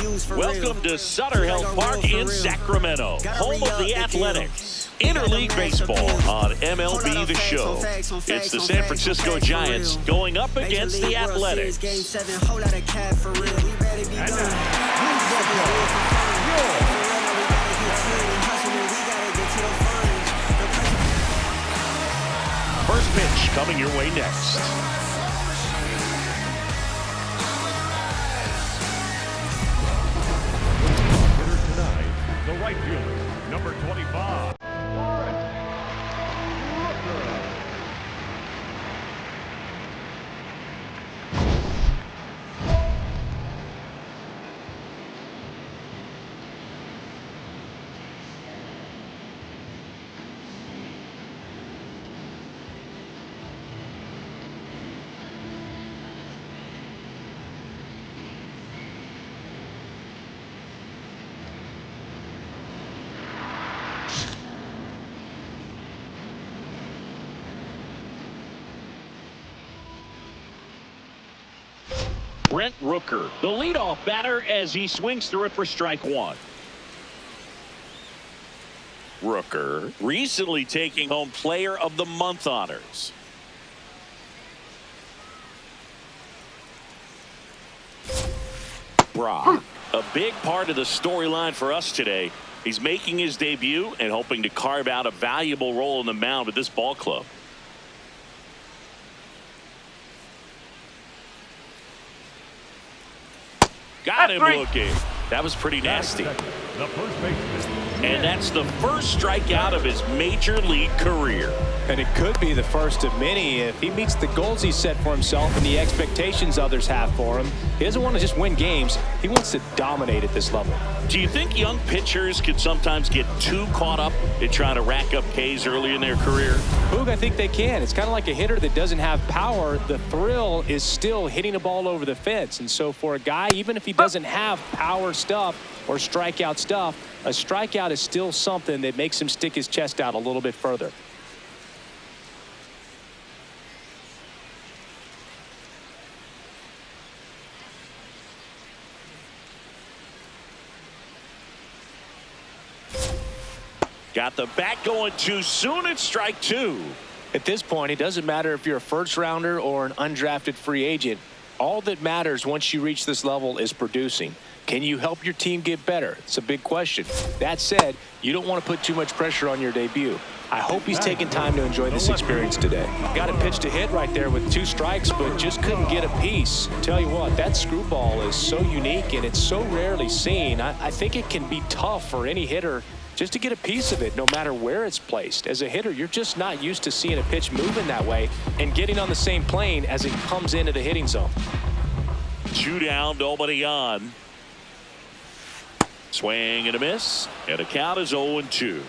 Welcome to Sutter Health Park in Sacramento, home of the Athletics. Interleague Baseball on MLB The Show. It's the San Francisco Giants going up against the Athletics. First pitch coming your way next. The right fielder, number 25. Brent Rooker, the leadoff batter, as he swings through it for strike one. Rooker recently taking home Player of the Month honors. Brock, a big part of the storyline for us today. He's making his debut and hoping to carve out a valuable role in the mound with this ball club. Got him looking. That was pretty nasty. The first baseman. And that's the first strikeout of his major league career. And it could be the first of many if he meets the goals he set for himself and the expectations others have for him. He doesn't want to just win games. He wants to dominate at this level. Do you think young pitchers can sometimes get too caught up in trying to rack up Ks early in their career? Boog, I think they can. It's kind of like a hitter that doesn't have power. The thrill is still hitting a ball over the fence. And so for a guy, even if he doesn't have power stuff or strikeout stuff, a strikeout is still something that makes him stick his chest out a little bit further. Got the bat going too soon at strike two. At this point, it doesn't matter if you're a first rounder or an undrafted free agent. All that matters once you reach this level is producing. Can you help your team get better? It's a big question. That said, you don't want to put too much pressure on your debut. I hope he's taking time to enjoy this experience today. Got a pitch to hit right there with 2 strikes, but just couldn't get a piece. Tell you what, that screwball is so unique and it's so rarely seen. I think it can be tough for any hitter just to get a piece of it, no matter where it's placed. As a hitter, you're just not used to seeing a pitch moving that way and getting on the same plane as it comes into the hitting zone. 2 down, nobody on. Swing and a miss, and a count is 0-2.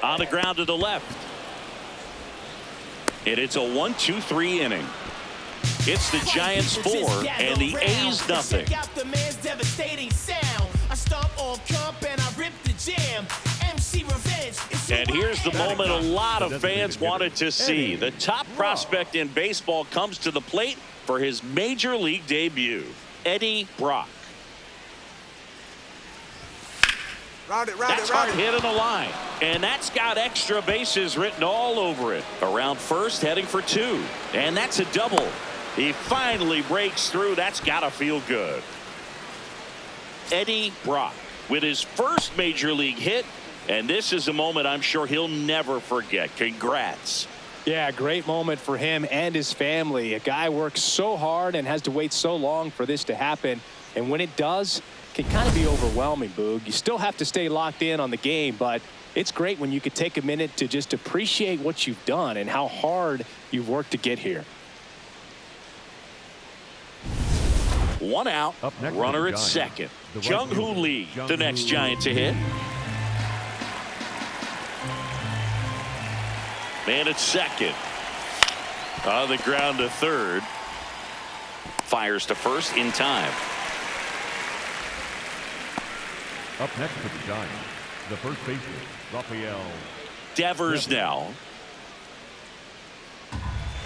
On the ground to the left. And it's a 1-2-3 inning. It's the Giants 4 and the A's nothing. And here's the moment a lot of fans wanted to see. The top prospect in baseball comes to the plate for his major league debut. Eddie Brock. That's hard hit on the line. And that's got extra bases written all over it. Around first, heading for 2. And that's a double. He finally breaks through. That's got to feel good. Eddie Brock with his first major league hit. And this is a moment I'm sure he'll never forget. Congrats. Yeah, great moment for him and his family. A guy works so hard and has to wait so long for this to happen. And when it does, it can kind of be overwhelming, Boog. You still have to stay locked in on the game, but it's great when you could take a minute to just appreciate what you've done and how hard you've worked to get here. 1 out, runner at second. Jung-Hoo Lee, the next Giant to hit. Man at second. On the ground to third. Fires to first in time. Up next for the Giants, the first baseman, Rafael Devers now.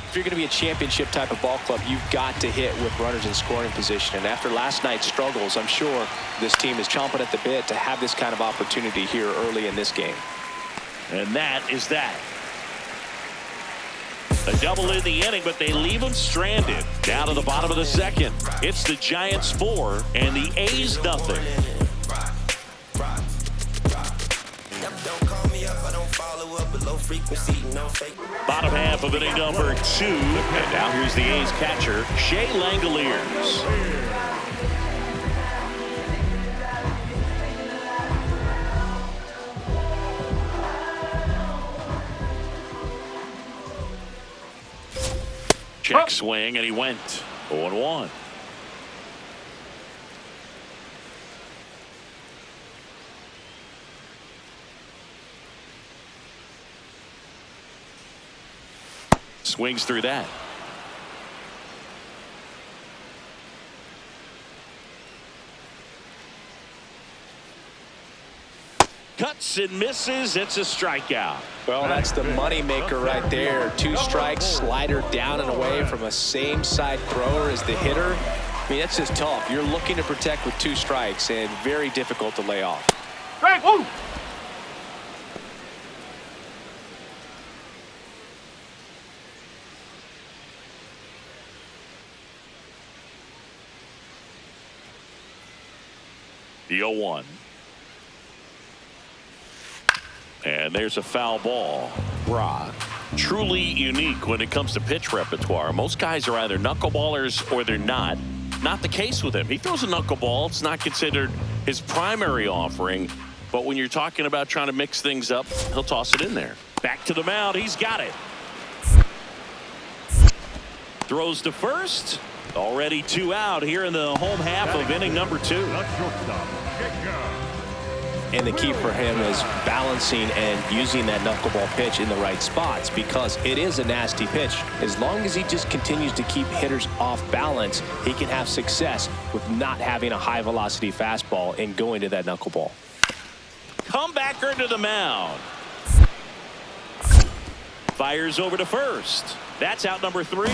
If you're going to be a championship type of ball club, you've got to hit with runners in scoring position. And after last night's struggles, I'm sure this team is chomping at the bit to have this kind of opportunity here early in this game. And that is that. A double in the inning, but they leave them stranded. Down to the bottom of the second. It's the Giants 4 and the A's nothing. Bottom half of inning number 2. And now here's the A's catcher, Shea Langoliers. Check swing, and he went 0-1. Swings through that. Cuts and misses. It's a strikeout. Well, that's the money maker right there. 2 strikes, slider down and away from a same side thrower as the hitter. I mean, that's just tough. You're looking to protect with 2 strikes and very difficult to lay off. Strike, woo! The 0-1. And there's a foul ball. Brock, truly unique when it comes to pitch repertoire. Most guys are either knuckleballers or they're not. Not the case with him. He throws a knuckleball. It's not considered his primary offering. But when you're talking about trying to mix things up, he'll toss it in there. Back to the mound. He's got it. Throws to first. Already 2 out here in the home half of inning number 2. And the key for him is balancing and using that knuckleball pitch in the right spots, because it is a nasty pitch. As long as he just continues to keep hitters off balance, he can have success with not having a high velocity fastball and going to that knuckleball. Comebacker to the mound. Fires over to first. That's out number 3.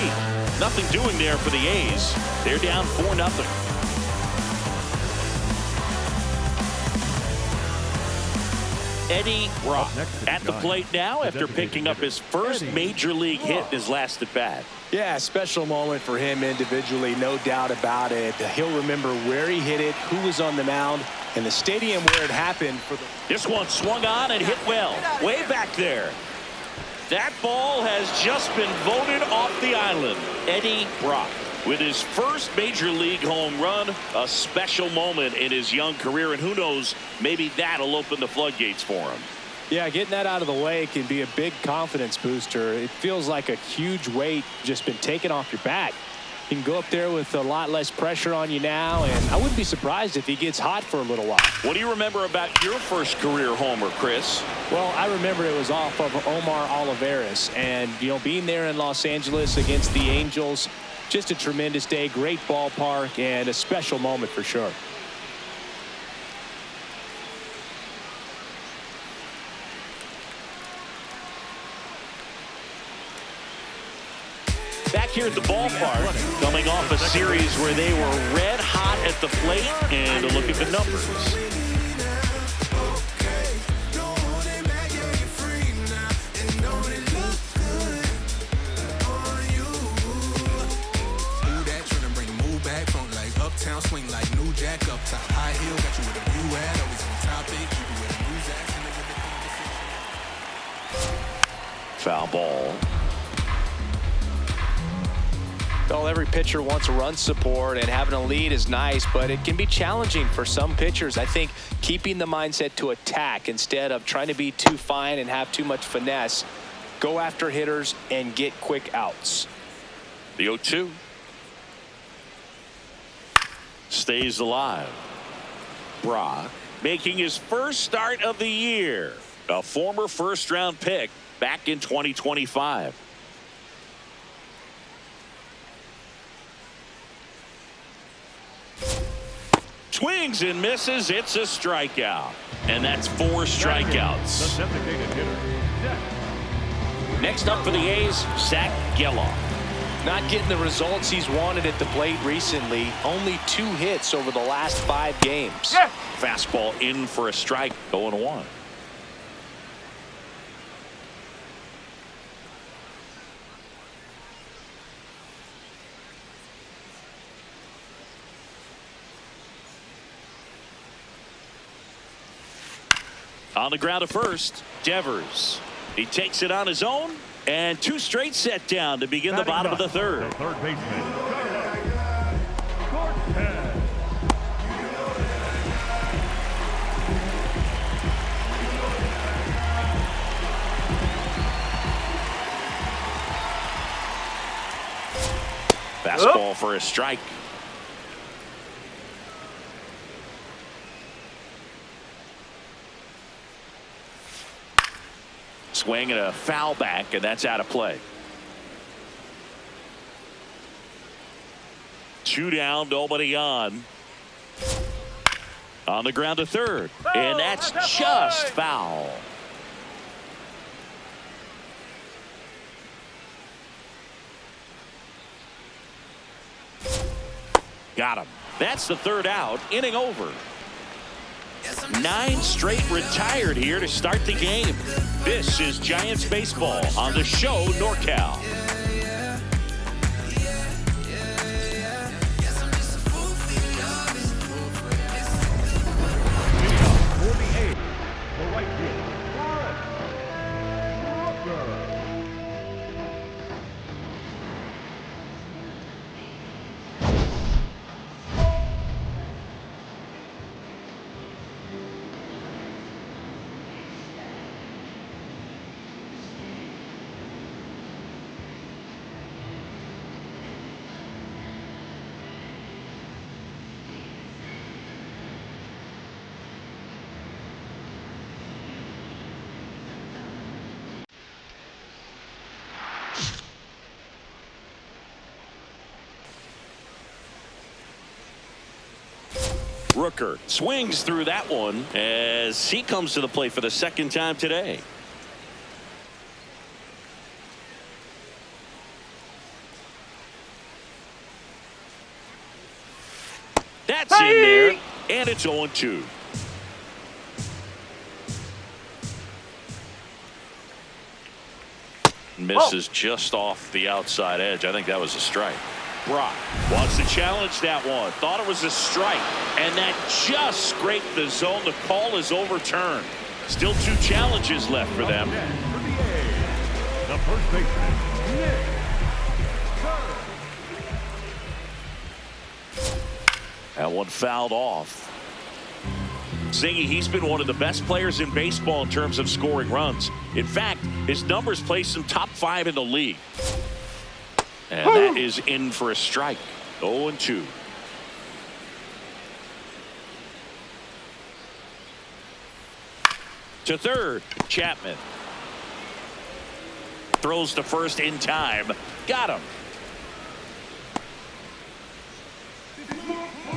Nothing doing there for the A's. They're down 4-0. Eddie Brock at the plate now after picking up his first major league hit in his last at bat. Yeah, special moment for him individually, no doubt about it. He'll remember where he hit it, who was on the mound, and the stadium where it happened. This one swung on and hit well, way back there. That ball has just been voted off the island. Eddie Brock with his first major league home run, a special moment in his young career, and who knows, maybe that'll open the floodgates for him. Yeah, getting that out of the way can be a big confidence booster. It feels like a huge weight just been taken off your back. You can go up there with a lot less pressure on you now, and I wouldn't be surprised if he gets hot for a little while. What do you remember about your first career homer, Chris? Well, I remember it was off of Omar Olivares, and, you know, being there in Los Angeles against the Angels, just a tremendous day, great ballpark, and a special moment for sure. Back here at the ballpark, coming off a series where they were red hot at the plate, and a look at the numbers. Swing like new jack up top, high heel, got you with a new ad, always on topic, you with a news action. Foul ball. Well, every pitcher wants run support, and having a lead is nice, but it can be challenging for some pitchers. I think keeping the mindset to attack instead of trying to be too fine and have too much finesse, go after hitters and get quick outs. The 0-2. Stays alive. Brock making his first start of the year. A former first-round pick back in 2025. Swings and misses. It's a strikeout. And that's 4 strikeouts. Next up for the A's, Zach Geloff. Not getting the results he's wanted at the plate recently. Only 2 hits over the last 5 games. Yeah. Fastball in for a strike. 0-1. On the ground to first, Devers. He takes it on his own, and 2 straight set down to begin the bottom of the third. The third baseman. Fastball for a strike. Swing and a foul back, and that's out of play. 2 down, nobody on. On the ground to third, and that's just foul. Got him. That's the 3rd out. Inning over. 9 straight retired here to start the game. This is Giants baseball on the show NorCal. The right field. Rooker swings through that one as he comes to the plate for the 2nd time today. That's in there, and it's 0-2. Misses just off the outside edge. I think that was a strike. Brock wants to challenge that one. Thought it was a strike, and that just scraped the zone. The call is overturned. Still 2 challenges left for them. The first baseman, Nick. That one fouled off. Zingy, he's been one of the best players in baseball in terms of scoring runs. In fact, his numbers place him top 5 in the league. And that is in for a strike. 0-2. To third, Chapman. Throws to first in time. Got him.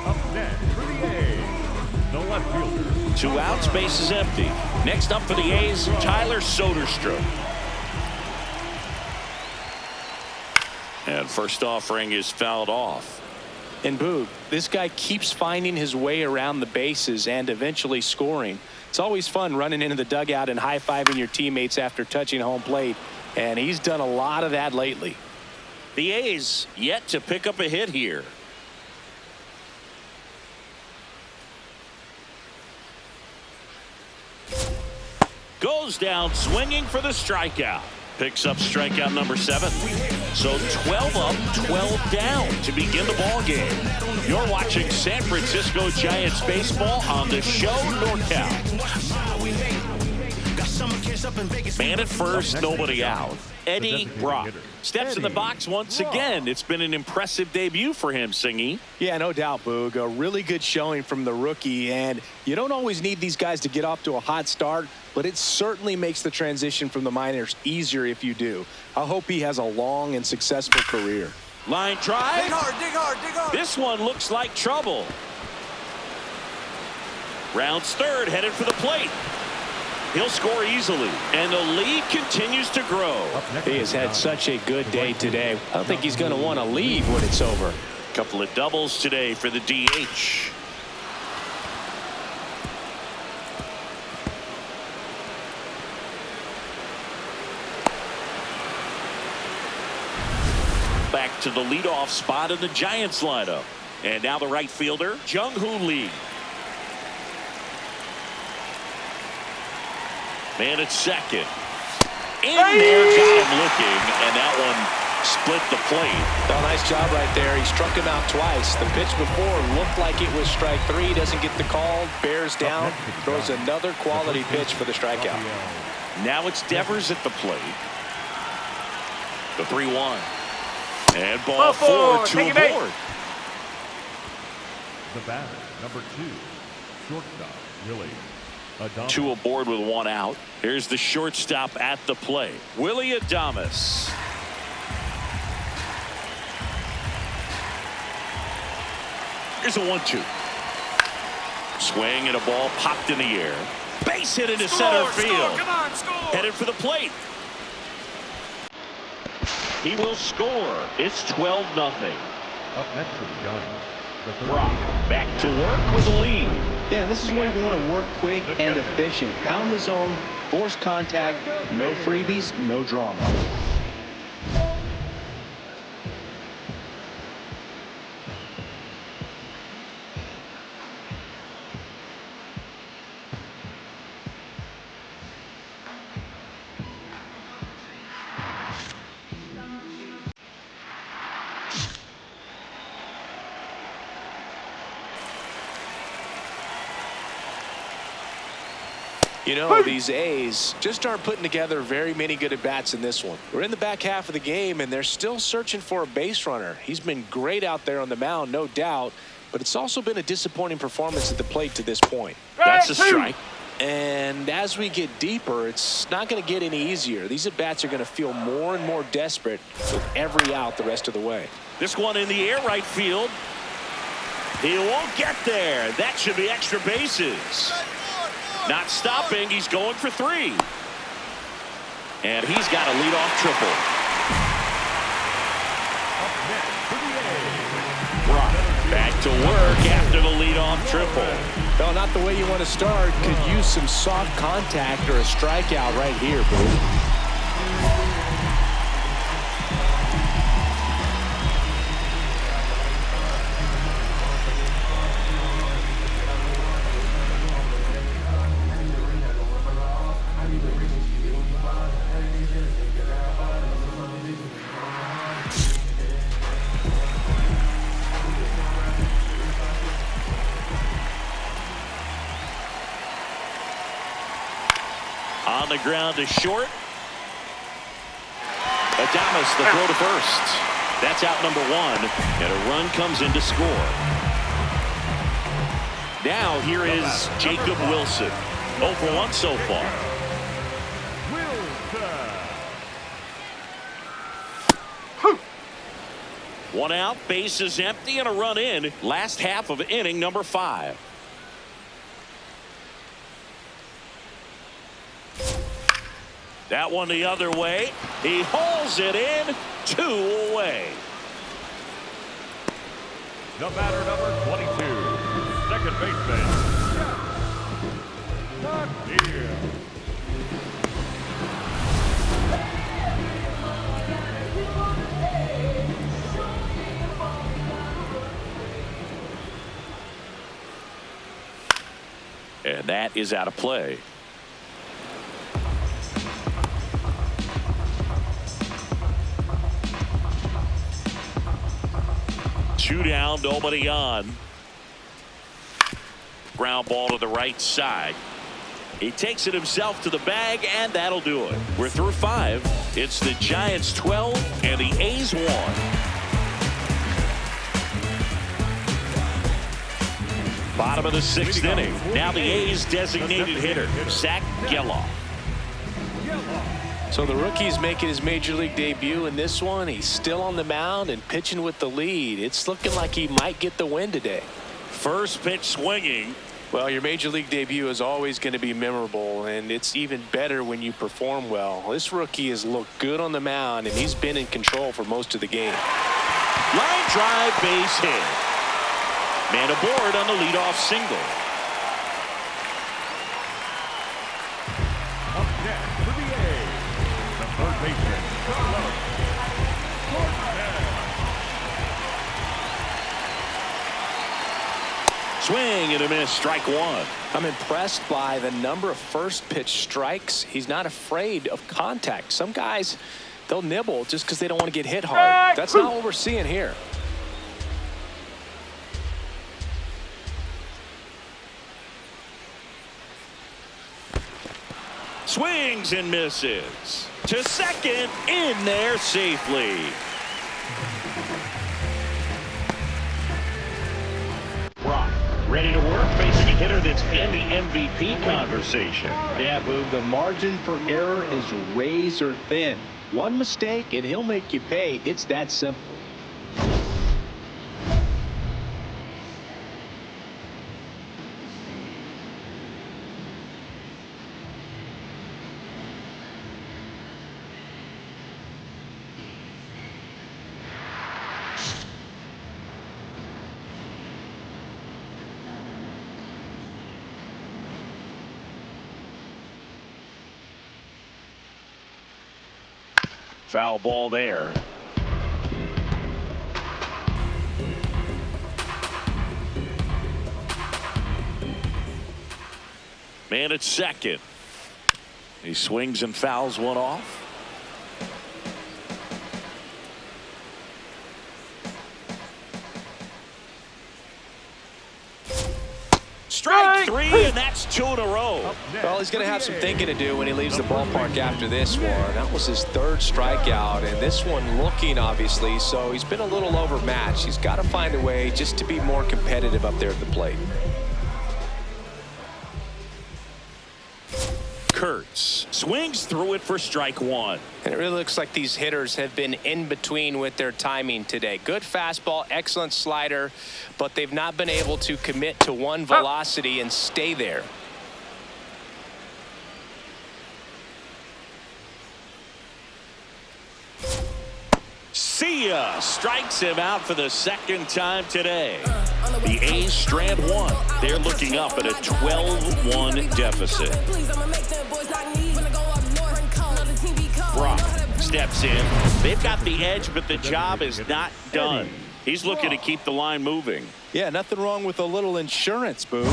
Up next for the A's, the left fielder. 2 outs, base is empty. Next up for the A's, Tyler Soderstrom. And first offering is fouled off. And Boog, this guy keeps finding his way around the bases and eventually scoring. It's always fun running into the dugout and high-fiving your teammates after touching home plate, and he's done a lot of that lately. The A's yet to pick up a hit here. Goes down swinging for the strikeout. Picks up strikeout number 7. So 12 up, 12 down to begin the ball game. You're watching San Francisco Giants baseball on the show NorCal. Man at first, nobody out. Eddie Brock steps in the box once again. It's been an impressive debut for him, Singy. Yeah, no doubt, Boog. A really good showing from the rookie, and you don't always need these guys to get off to a hot start, but it certainly makes the transition from the minors easier if you do. I hope he has a long and successful career. Line drive. Dig hard, dig hard, dig hard. This one looks like trouble. Rounds third, headed for the plate. He'll score easily, and the lead continues to grow. He has had such a good day today. I don't think he's going to want to leave when it's over. Couple of doubles today for the DH. Back to the leadoff spot in the Giants lineup. And now the right fielder, Jung-Hoo Lee. Man at second. In there, got him looking, and that one split the plate. Oh, nice job right there. He struck him out twice. The pitch before looked like it was strike 3. Doesn't get the call. Bears down. Throws another quality pitch for the strikeout. Now it's Devers at the plate. The 3-1. And ball 4 to aboard. The batter, number 2, shortstop, Willie Adames. 2 aboard with 1 out. Here's the shortstop at the plate, Willie Adames. Here's a 1-2. Swing and a ball popped in the air. Base hit into center field. Come on, score. Headed for the plate. He will score. It's 12-0. Up next for the Giants, the third. Brock back to work with the lead. Yeah, this is where you want to work quick and efficient. Pound the zone, force contact, no freebies, no drama. You know, these A's just aren't putting together very many good at-bats in this one. We're in the back half of the game, and they're still searching for a base runner. He's been great out there on the mound, no doubt, but it's also been a disappointing performance at the plate to this point. That's a strike. And as we get deeper, it's not going to get any easier. These at-bats are going to feel more and more desperate with every out the rest of the way. This one in the air right field. He won't get there. That should be extra bases. Not stopping. He's going for 3. And he's got a leadoff triple. Brock back to work after the leadoff triple. No, not the way you want to start. Could use some soft contact or a strikeout right here, bro. On the ground to short. Adames the throw to first. That's out number 1. And a run comes in to score. Now here is Jacob Wilson. 0 for 1 so far. One out, base is empty, and a run in. Last half of inning number 5. That one the other way. He hauls it in. 2 away. The batter, number 22, second baseman, Jeff Hill. And that is out of play. Two down, nobody on. Ground ball to the right side. He takes it himself to the bag, and that'll do it. We're through 5. It's the Giants 12 and the A's 1. Bottom of the 6th inning. Now the A's designated hitter, Zach Geloff. So the rookie's making his major league debut in this one. He's still on the mound and pitching with the lead. It's looking like he might get the win today. First pitch swinging. Well, your major league debut is always going to be memorable, and it's even better when you perform well. This rookie has looked good on the mound, and he's been in control for most of the game. Line drive, base hit. Man aboard on the leadoff single. Up next for the A's, the third baseman, Carlos. Swing and a miss, strike one. I'm impressed by the number of first pitch strikes. He's not afraid of contact. Some guys, they'll nibble just because they don't want to get hit hard. That's not what we're seeing here. Swings and misses. To second, in there safely. Brock, ready to work, facing a hitter that's in the MVP conversation. Yeah, Boog, the margin for error is razor thin. One mistake and he'll make you pay. It's that simple. Foul ball there. Man at second. He swings and fouls one off. Strike three, and that's two in a row. Well, he's going to have some thinking to do when he leaves the ballpark after this one. That was his third strikeout, and this one looking, obviously, so he's been a little overmatched. He's got to find a way just to be more competitive up there at the plate. Kurtz swings through it for strike one. And it really looks like these hitters have been in between with their timing today. Good fastball, excellent slider, but they've not been able to commit to one velocity and stay there. See ya! Strikes him out for the second time today. The A's strand one. They're looking up at a 12-1 deficit. Brock steps in. They've got the edge, but the job is not done. He's looking to keep the line moving. Yeah, nothing wrong with a little insurance, Boo.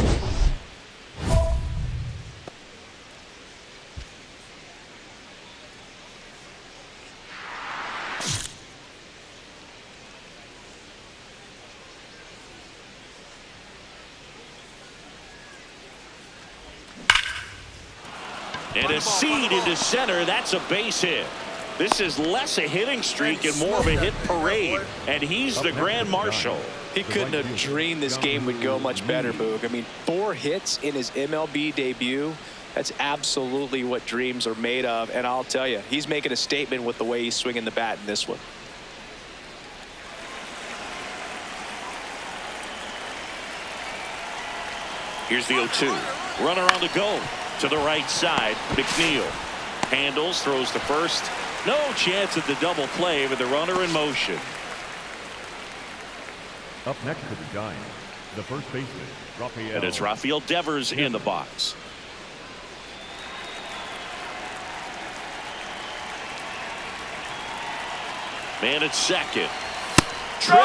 And a seed into center. That's a base hit. This is less a hitting streak and more of a hit parade. And he's the grand marshal. He couldn't have dreamed this game would go much better, Boog. I mean, 4 hits in his MLB debut. That's absolutely what dreams are made of. And I'll tell you, he's making a statement with the way he's swinging the bat in this one. Here's the 0-2. Runner on the go. To the right side, McNeil handles, throws to first. No chance at the double play with the runner in motion. Up next to the Giants, the first baseman, Rafael. And it's Rafael Devers in the box. Man at second. Triple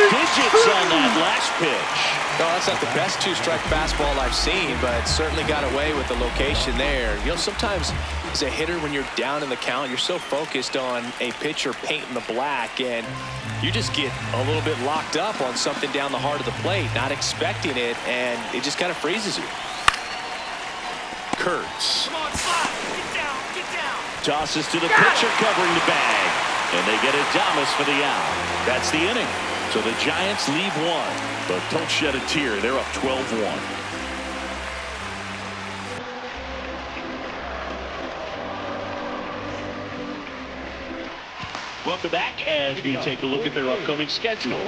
digits on that last pitch. No, that's not the best 2-strike fastball I've seen, but certainly got away with the location there. You know, sometimes as a hitter, when you're down in the count, you're so focused on a pitcher painting the black, and you just get a little bit locked up on something down the heart of the plate, not expecting it, and it just kind of freezes you. Kurtz. Come on, slide. Get down. Tosses to the pitcher covering the bag. And they get Adames for the out. That's the inning. So the Giants leave one. But don't shed a tear. They're up 12-1. Welcome back as we take a look at their upcoming schedule.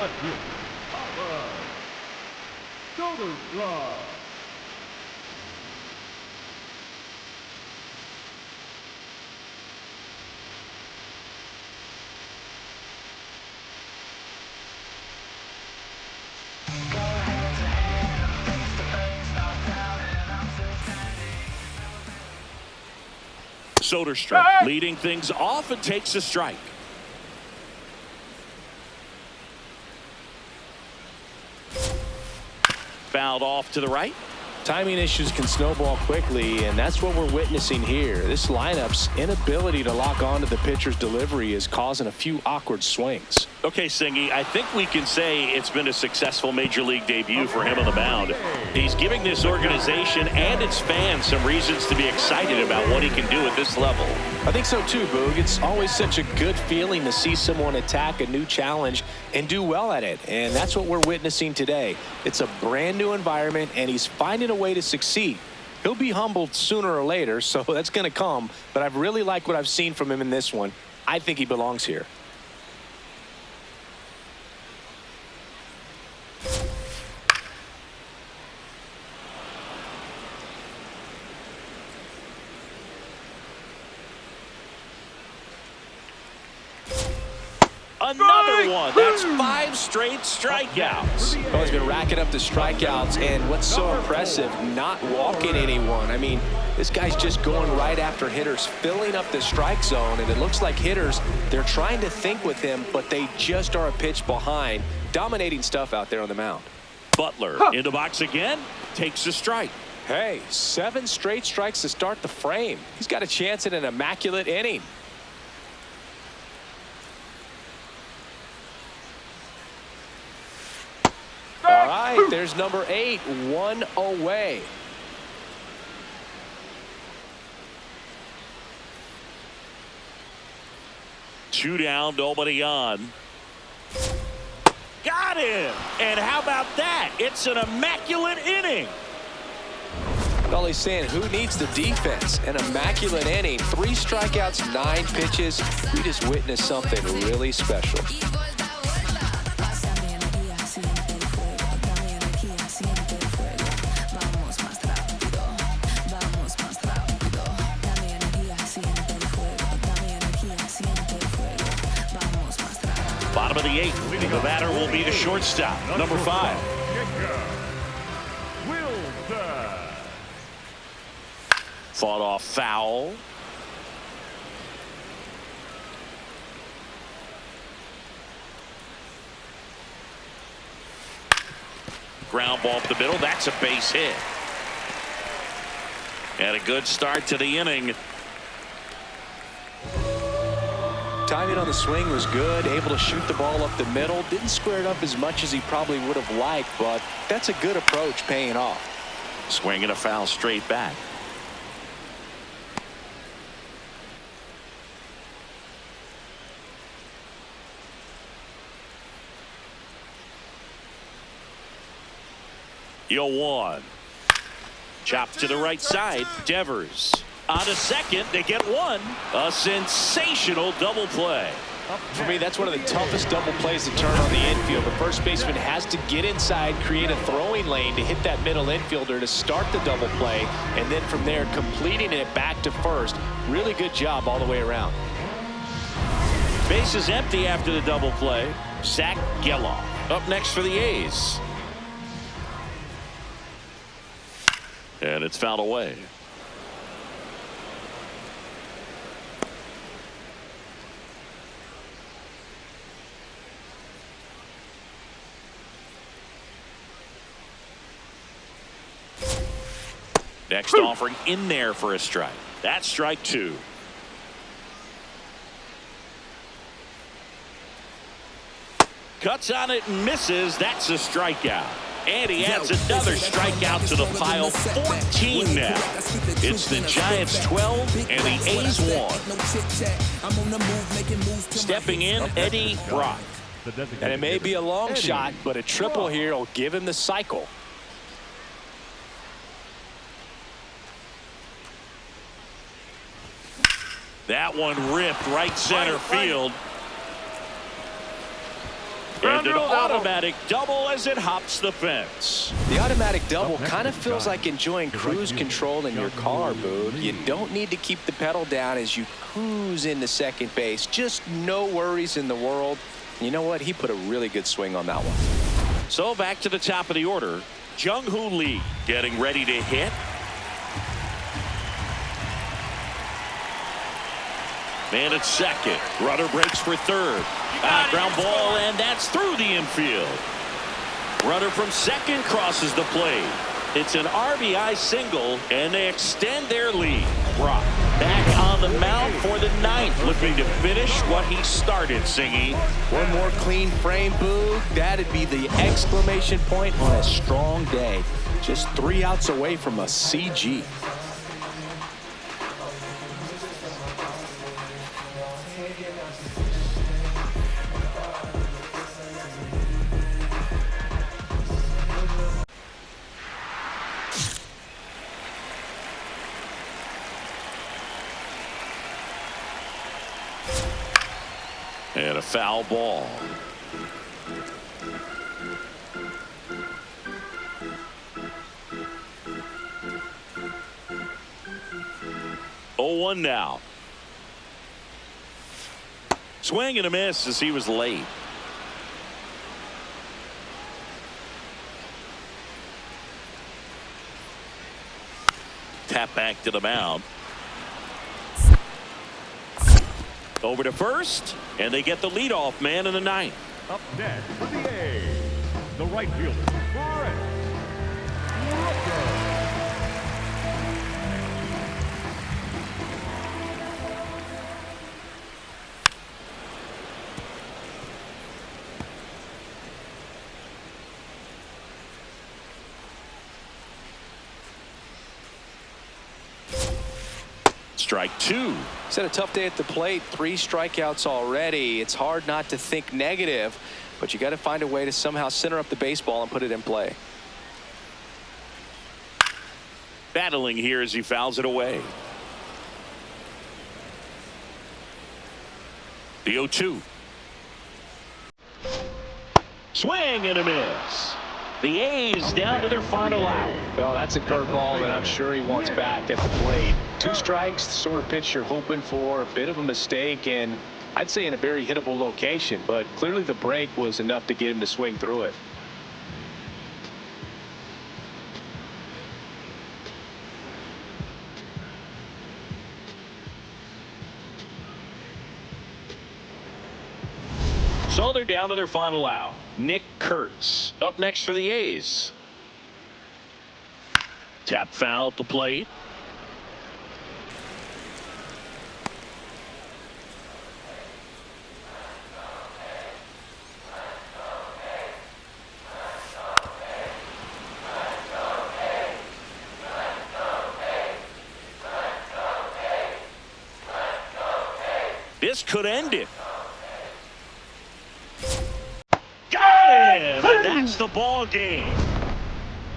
Soderstrom leading things off and takes a strike. Fouled off to the right. Timing issues can snowball quickly, and that's what we're witnessing here. This lineup's inability to lock onto the pitcher's delivery is causing a few awkward swings. Okay, Singy, I think we can say it's been a successful major league debut for him on the mound. He's giving this organization and its fans some reasons to be excited about what he can do at this level. I think so too, Boog. It's always such a good feeling to see someone attack a new challenge and do well at it, and that's what we're witnessing today. It's a brand new environment, and he's finding a way to succeed. He'll be humbled sooner or later, so that's going to come, but I've really liked what I've seen from him in this one. I think he belongs here. Another one. That's 5 straight strikeouts. Well, he's been racking up the strikeouts, and what's so impressive, not walking anyone. I mean, this guy's just going right after hitters, filling up the strike zone, and it looks like hitters, they're trying to think with him, but they just are a pitch behind. Dominating stuff out there on the mound. Butler into box again, takes a strike. Hey, 7 straight strikes to start the frame. He's got a chance at an immaculate inning. All right, there's number 8, 1 away. Two down, nobody on. Got him! And how about that? It's an immaculate inning. All he's saying, who needs the defense? An immaculate inning, 3 strikeouts, 9 pitches. We just witnessed something really special. Bottom of the 8th. The batter will be the shortstop, number 5. Fought off foul. Ground ball up the middle. That's a base hit. And a good start to the inning. Timing on the swing was good, able to shoot the ball up the middle. Didn't square it up as much as he probably would have liked, but that's a good approach paying off. Swing and a foul straight back. Yo, 1. Chop to the right side. Devers on to second. They get 1. A sensational double play. For me, that's one of the toughest double plays to turn on the infield. The first baseman has to get inside, create a throwing lane to hit that middle infielder to start the double play, and then from there completing it back to first. Really good job all the way around. Base is empty after the double play. Zach Geloff up next for the A's. And it's fouled away. Next offering in there for a strike. That's strike 2. Cuts on it and misses. That's a strikeout. And he adds another strikeout to the pile. 14 now. It's the Giants 12 and the A's 1. Stepping in, Eddie Brock. And it may be a long shot, but a triple here will give him the cycle. That one ripped right center field. And an automatic double as it hops the fence. The automatic double kind of feels like enjoying cruise control in your car, Boog. You don't need to keep the pedal down as you cruise into second base. Just no worries in the world. You know what? He put a really good swing on that one. So back to the top of the order. Jung-Hoo Lee getting ready to hit. Man at second. Runner breaks for third. Ground ball, and that's through the infield. Runner from second crosses the plate. It's an RBI single, and they extend their lead. Brock back on the mound for the ninth, looking to finish what he started, Singy. One more clean frame, Boog. That'd be the exclamation point on a strong day. Just 3 outs away from a CG. And a foul ball. Oh, 1 now. Swing and a miss as he was late. Tap back to the mound. Over to first, and they get the leadoff man in the ninth. Up next for the A's, the right fielder, Brett Rooker. Strike 2. He's had a tough day at the plate. 3 strikeouts already. It's hard not to think negative, but you got to find a way to somehow center up the baseball and put it in play. Battling here as he fouls it away. The 0-2. Swing and a miss. The A's down to their final out. Well, that's a curveball that I'm sure he wants back at the plate. 2 strikes, the sort of pitch you're hoping for. A bit of a mistake, and I'd say in a very hittable location, but clearly the break was enough to get him to swing through it. So they're down to their final out. Nick Kurtz up next for the A's. Tap foul at the plate. This could end it. Got him! And that's the ball game.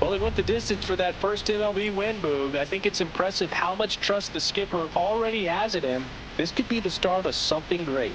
Well, they went the distance for that first MLB win, Boog. I think it's impressive how much trust the skipper already has in him. This could be the start of something great.